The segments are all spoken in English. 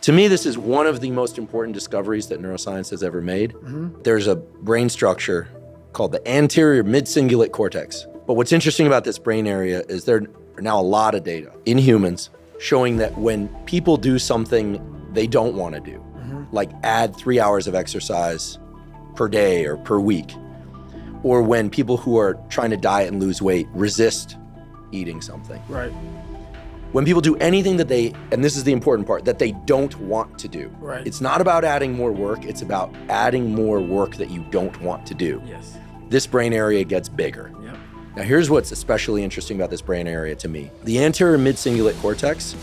To me, this is one of the most important discoveries that neuroscience has ever made. There's a brain structure called the anterior mid-cingulate cortex. But what's interesting about this brain area is there are now a lot of data in humans showing that when people do something they don't want to do, like add 3 hours of exercise per day or per week, or when people who are trying to diet and lose weight resist eating something. Right. When people do anything that they, and this is the important part, that they don't want to do. Right. It's not about adding more work, it's about adding more work that you don't want to do. Yes. This brain area gets bigger. Yep. Now here's what's especially interesting about this brain area to me. The anterior mid-cingulate cortex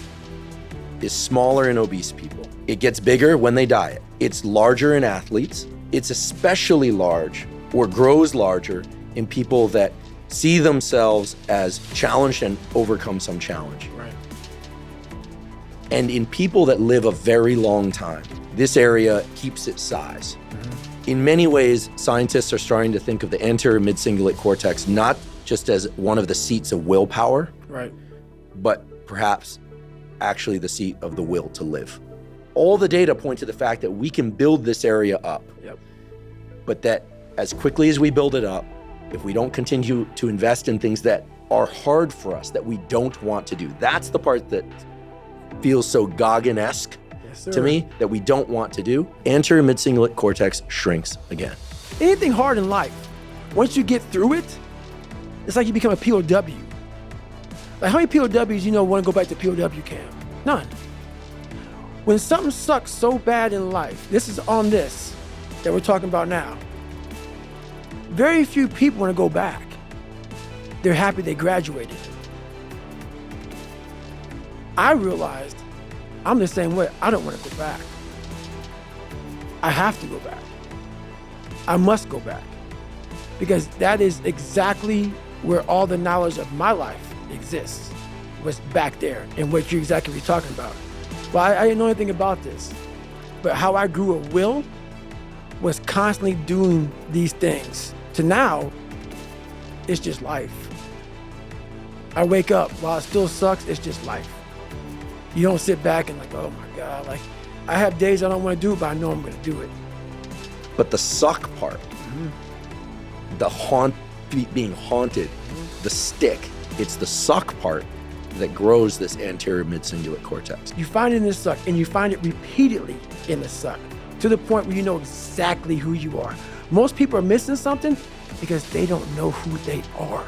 is smaller in obese people. It gets bigger when they diet. It's larger in athletes. It's especially large or grows larger in people that see themselves as challenged and overcome some challenge. Right. And in people that live a very long time, this area keeps its size. In many ways, scientists are starting to think of the anterior mid-cingulate cortex not just as one of the seats of willpower, Right. but perhaps actually the seat of the will to live. All the data point to the fact that we can build this area up, Yep. but that as quickly as we build it up, if we don't continue to invest in things that are hard for us, that we don't want to do, that's the part that feels so Goggin-esque to me, that we don't want to do. Anterior mid-cingulate cortex shrinks again. Anything hard in life, once you get through it, it's like you become a POW. Like how many POWs you know want to go back to POW camp? None. When something sucks so bad in life, this is on this that we're talking about now. Very few people want to go back. They're happy they graduated. I realized I'm the same way. I don't want to go back. I have to go back. I must go back. Because that is exactly where all the knowledge of my life exists, was back there, and what you're exactly talking about. Well, I didn't know anything about this, but how I grew a will was constantly doing these things. To now, it's just life. I wake up, while it still sucks, it's just life. You don't sit back and like, oh my God, like I have days I don't want to do it, but I know I'm going to do it. But the suck part, the being haunted, the stick, it's the suck part that grows this anterior mid-cingulate cortex. You find it in the suck, and you find it repeatedly in the suck, to the point where you know exactly who you are. Most people are missing something because they don't know who they are.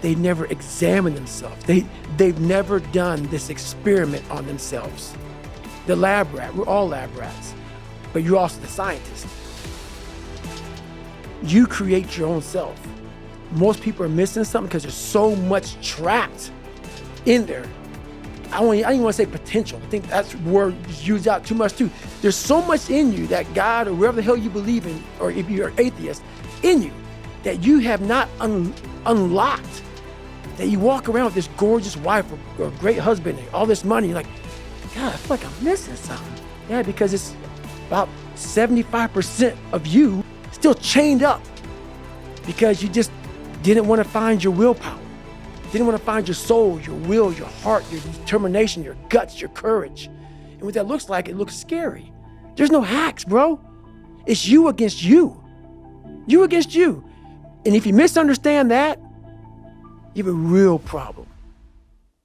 They never examine themselves. They've never done this experiment on themselves. The lab rat, we're all lab rats, but you're also the scientist. You create your own self. Most people are missing something because there's so much trapped in there. I don't even want to say potential. I think that's a word used out too much too. There's so much in you that God or whoever the hell you believe in, or if you're an atheist, in you, that you have not unlocked. That you walk around with this gorgeous wife or a great husband and all this money, you're like, God, I feel like I'm missing something. Yeah, because it's about 75% of you still chained up because you just didn't want to find your willpower, didn't want to find your soul, your will, your heart, your determination, your guts, your courage. And what that looks like, it looks scary. There's no hacks, bro. It's you against you. You against you. And if you misunderstand that, you have a real problem.